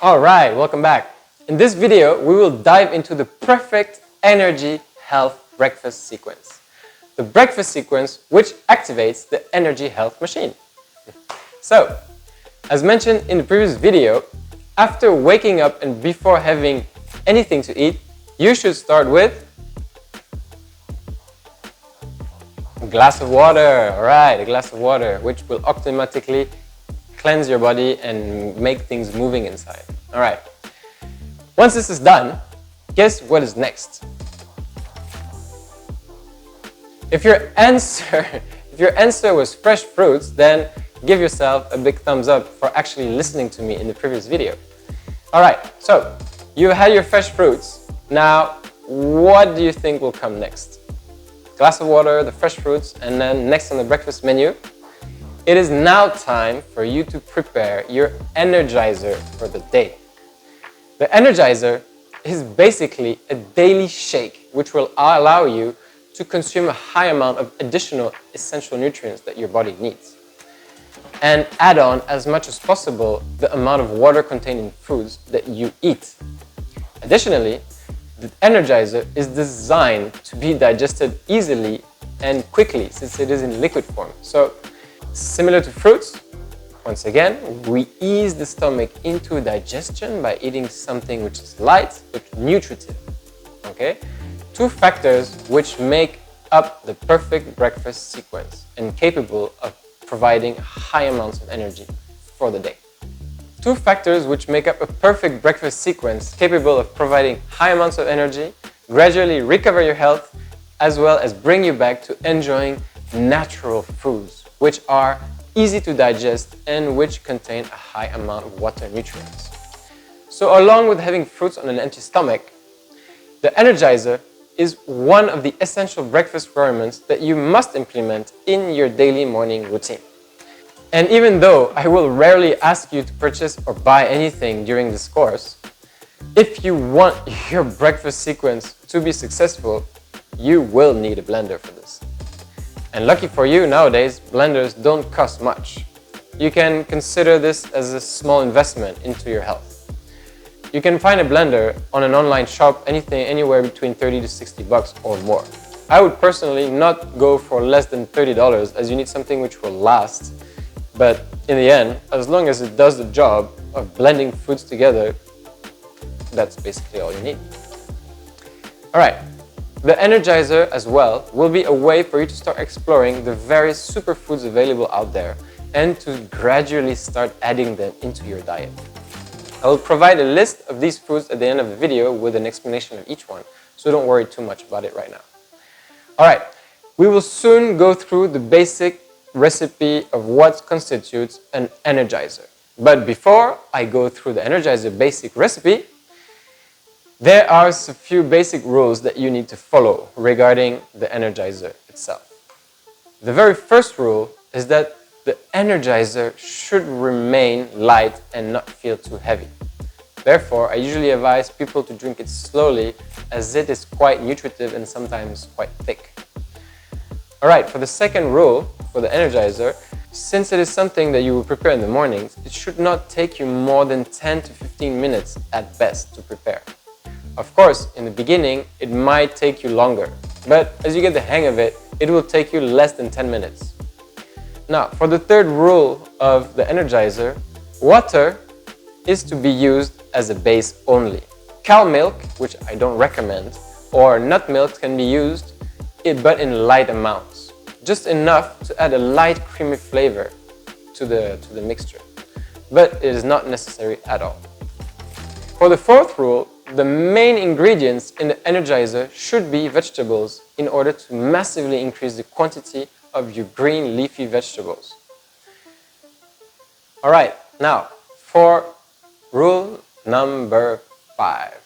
Alright, welcome back. In this video, we will dive into the perfect energy health breakfast sequence. The breakfast sequence which activates the energy health machine. So, as mentioned in the previous video, after waking up and before having anything to eat, you should start with a glass of water. Alright, a glass of water, which will automatically cleanse your body and make things moving inside. Alright. Once this is done, guess what is next? If your answer was fresh fruits, then give yourself a big thumbs up for actually listening to me in the previous video. Alright, so you had your fresh fruits. Now, what do you think will come next? Glass of water, the fresh fruits, and then next on the breakfast menu, it is now time for you to prepare your Energizer for the day. The Energizer is basically a daily shake which will allow you to consume a high amount of additional essential nutrients that your body needs. And add on as much as possible the amount of water containing foods that you eat. Additionally, the Energizer is designed to be digested easily and quickly since it is in liquid form. So, similar to fruits, once again, we ease the stomach into digestion by eating something which is light but nutritive. Okay? Two factors which make up the perfect breakfast sequence and capable of providing high amounts of energy for the day. Two factors which make up a perfect breakfast sequence capable of providing high amounts of energy, gradually recover your health, as well as bring you back to enjoying natural foods, which are easy to digest and which contain a high amount of water nutrients. So along with having fruits on an empty stomach, the Energizer is one of the essential breakfast requirements that you must implement in your daily morning routine. And even though I will rarely ask you to purchase or buy anything during this course, if you want your breakfast sequence to be successful, you will need a blender for this. And lucky for you, nowadays, blenders don't cost much. You can consider this as a small investment into your health. You can find a blender on an online shop, anywhere between 30 to 60 bucks or more. I would personally not go for less than $30 as you need something which will last. But in the end, as long as it does the job of blending foods together, that's basically all you need. Alright. The Energizer as well will be a way for you to start exploring the various superfoods available out there and to gradually start adding them into your diet. I will provide a list of these foods at the end of the video with an explanation of each one, so don't worry too much about it right now. Alright, we will soon go through the basic recipe of what constitutes an Energizer. But before I go through the Energizer basic recipe, there are a few basic rules that you need to follow regarding the Energizer itself. The very first rule is that the Energizer should remain light and not feel too heavy. Therefore, I usually advise people to drink it slowly as it is quite nutritive and sometimes quite thick. Alright, for the second rule for the Energizer, since it is something that you will prepare in the mornings, it should not take you more than 10 to 15 minutes at best to prepare. Of course, in the beginning, it might take you longer, but as you get the hang of it, it will take you less than 10 minutes. Now, for the third rule of the Energizer, water is to be used as a base only. Cow milk, which I don't recommend, or nut milk can be used, but in light amounts. Just enough to add a light creamy flavor to the mixture, but it is not necessary at all. For the fourth rule, the main ingredients in the Energizer should be vegetables in order to massively increase the quantity of your green leafy vegetables. Alright, now for rule number 5.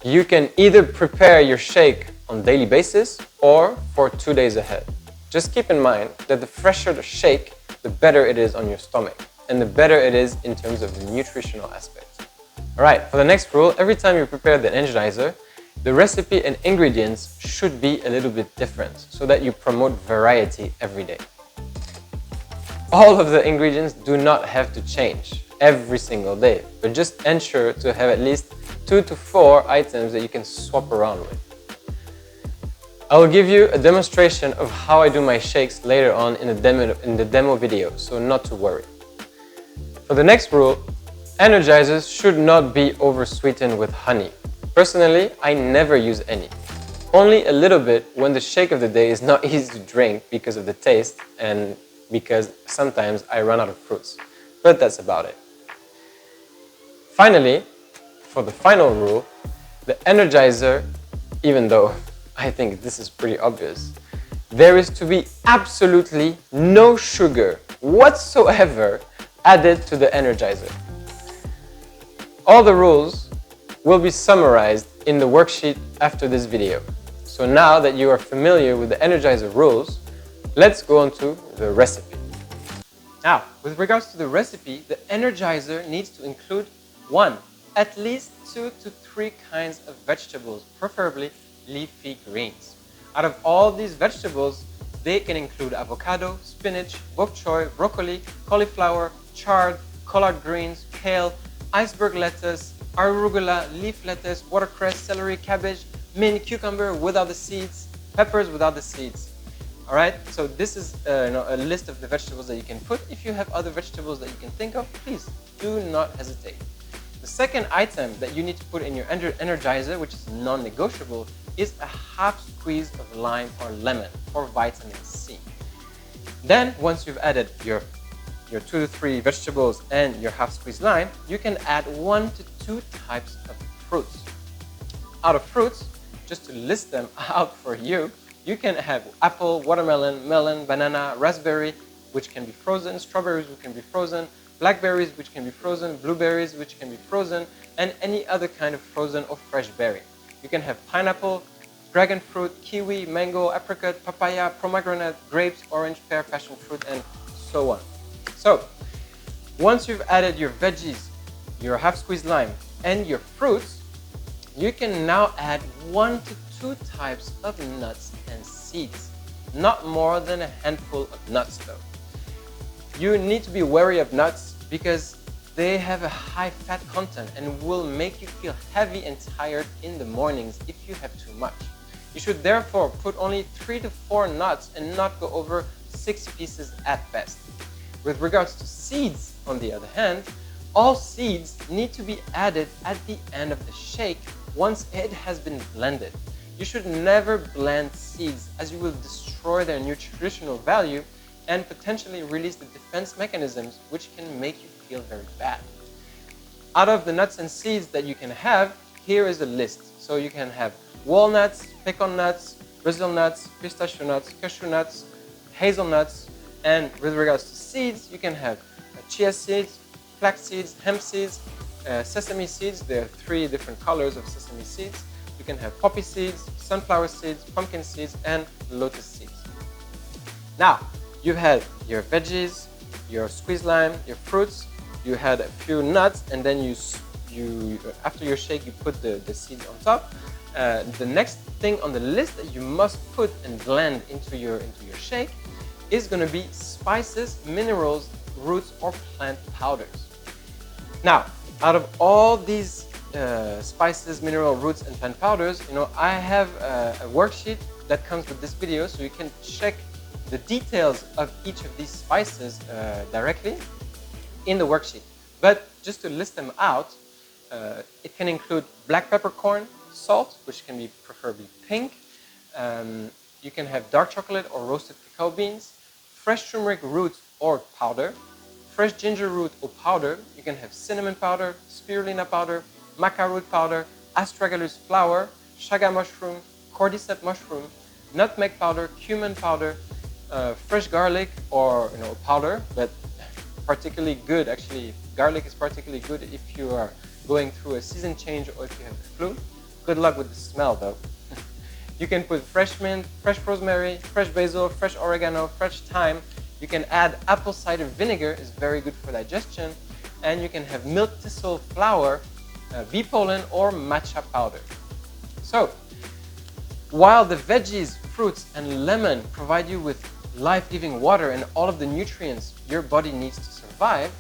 You can either prepare your shake on a daily basis or for 2 days ahead. Just keep in mind that the fresher the shake, the better it is on your stomach and the better it is in terms of the nutritional aspect. Alright, for the next rule, every time you prepare the Energizer, the recipe and ingredients should be a little bit different so that you promote variety every day. All of the ingredients do not have to change. every single day, but just ensure to have at least 2 to 4 items that you can swap around with. I will give you a demonstration of how I do my shakes later on in the demo video, so not to worry. For the next rule, Energizers should not be over-sweetened with honey. Personally, I never use any. Only a little bit when the shake of the day is not easy to drink because of the taste and because sometimes I run out of fruits. But that's about it. Finally, for the final rule, the Energizer, even though I think this is pretty obvious, there is to be absolutely no sugar whatsoever added to the Energizer. All the rules will be summarized in the worksheet after this video. So now that you are familiar with the Energizer rules, let's go on to the recipe. Now, with regards to the recipe, the Energizer needs to include at least 2 to 3 kinds of vegetables, preferably leafy greens. Out of all these vegetables, they can include avocado, spinach, bok choy, broccoli, cauliflower, chard, collard greens, kale, iceberg lettuce, arugula, leaf lettuce, watercress, celery, cabbage, mint, cucumber without the seeds, peppers without the seeds. Alright, so this is a list of the vegetables that you can put. If you have other vegetables that you can think of, please do not hesitate. The second item that you need to put in your Energizer, which is non-negotiable, is a half squeeze of lime or lemon for vitamin C. Then, once you've added your 2 to 3 vegetables and your half squeezed lime, you can add 1 to 2 types of fruits. Out of fruits, just to list them out for you, you can have apple, watermelon, melon, banana, raspberry, which can be frozen, strawberries, which can be frozen, blackberries, which can be frozen, blueberries, which can be frozen, and any other kind of frozen or fresh berry. You can have pineapple, dragon fruit, kiwi, mango, apricot, papaya, pomegranate, grapes, orange, pear, passion fruit, and so on. So, once you've added your veggies, your half squeezed lime, and your fruits, you can now add 1 to 2 types of nuts and seeds. Not more than a handful of nuts though. You need to be wary of nuts because they have a high fat content and will make you feel heavy and tired in the mornings if you have too much. You should therefore put only 3 to 4 nuts and not go over 6 pieces at best. With regards to seeds, on the other hand, all seeds need to be added at the end of the shake once it has been blended. You should never blend seeds as you will destroy their nutritional value and potentially release the defense mechanisms which can make you feel very bad. Out of the nuts and seeds that you can have, here is a list. So you can have walnuts, pecan nuts, Brazil nuts, pistachio nuts, cashew nuts, hazelnuts, and with regards to seeds, you can have chia seeds, flax seeds, hemp seeds, sesame seeds. There are 3 different colors of sesame seeds. You can have poppy seeds, sunflower seeds, pumpkin seeds, and lotus seeds. Now, you've had your veggies, your squeezed lime, your fruits, you had a few nuts, and then you after your shake, you put the seeds on top. The next thing on the list that you must put and blend into your shake is going to be spices, minerals, roots, or plant powders. Now, out of all these spices, mineral roots, and plant powders, I have a worksheet that comes with this video, so you can check the details of each of these spices directly in the worksheet. But just to list them out, it can include black peppercorn, salt, which can be preferably pink. You can have dark chocolate or roasted cacao beans, fresh turmeric root or powder, fresh ginger root or powder. You can have cinnamon powder, spirulina powder, maca root powder, astragalus flower, chaga mushroom, cordyceps mushroom, nutmeg powder, cumin powder, fresh garlic or powder, but particularly good. Actually, garlic is particularly good if you are going through a season change or if you have the flu. Good luck with the smell though. You can put fresh mint, fresh rosemary, fresh basil, fresh oregano, fresh thyme. You can add apple cider vinegar, is very good for digestion. And you can have milk thistle flour, bee pollen, or matcha powder. So, while the veggies, fruits, and lemon provide you with life-giving water and all of the nutrients your body needs to survive,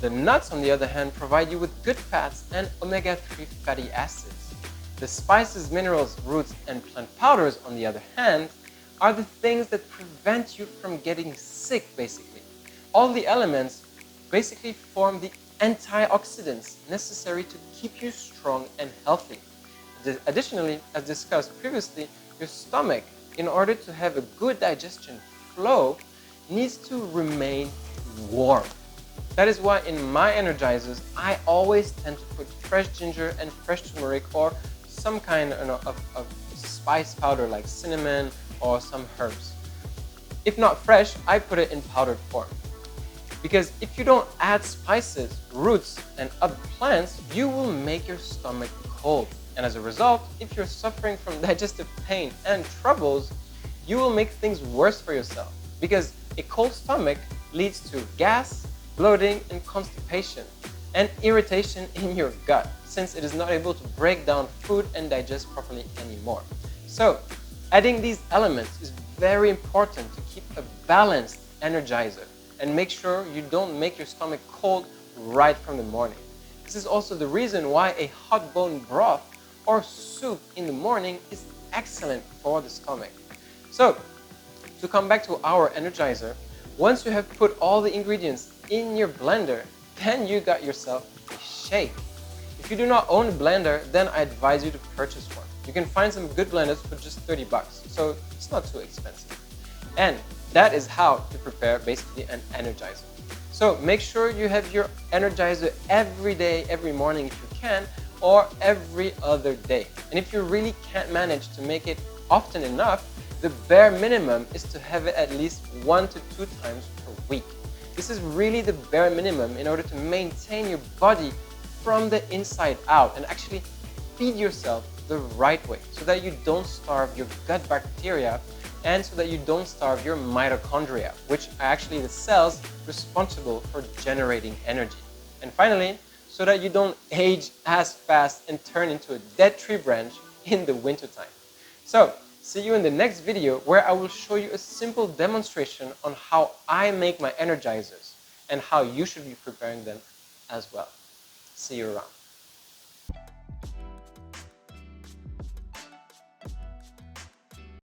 The nuts, on the other hand, provide you with good fats and omega-3 fatty acids. The spices, minerals, roots, and plant powders, on the other hand, are the things that prevent you from getting sick, basically. All the elements basically form the antioxidants necessary to keep you strong and healthy. Additionally, as discussed previously, your stomach, in order to have a good digestion flow, needs to remain warm. That is why in my Energizers, I always tend to put fresh ginger and fresh turmeric or some kind of spice powder like cinnamon or some herbs. If not fresh, I put it in powdered form. Because if you don't add spices, roots, and other plants, you will make your stomach cold. And as a result, if you're suffering from digestive pain and troubles, you will make things worse for yourself. Because a cold stomach leads to gas, bloating, and constipation, and irritation in your gut, since it is not able to break down food and digest properly anymore. So, adding these elements is very important to keep a balanced Energizer and make sure you don't make your stomach cold right from the morning. This is also the reason why a hot bone broth or soup in the morning is excellent for the stomach. So, to come back to our Energizer, once you have put all the ingredients in your blender, then you got yourself a shake. If you do not own a blender, then I advise you to purchase one. You can find some good blenders for just 30 bucks, so it's not too expensive. And that is how to prepare basically an Energizer. So make sure you have your Energizer every day, every morning if you can, or every other day. And if you really can't manage to make it often enough, the bare minimum is to have it at least 1 to 2 times per week. This is really the bare minimum in order to maintain your body from the inside out and actually feed yourself the right way so that you don't starve your gut bacteria and so that you don't starve your mitochondria, which are actually the cells responsible for generating energy. And finally, so that you don't age as fast and turn into a dead tree branch in the wintertime. So, see you in the next video where I will show you a simple demonstration on how I make my Energizers and how you should be preparing them as well. See you around.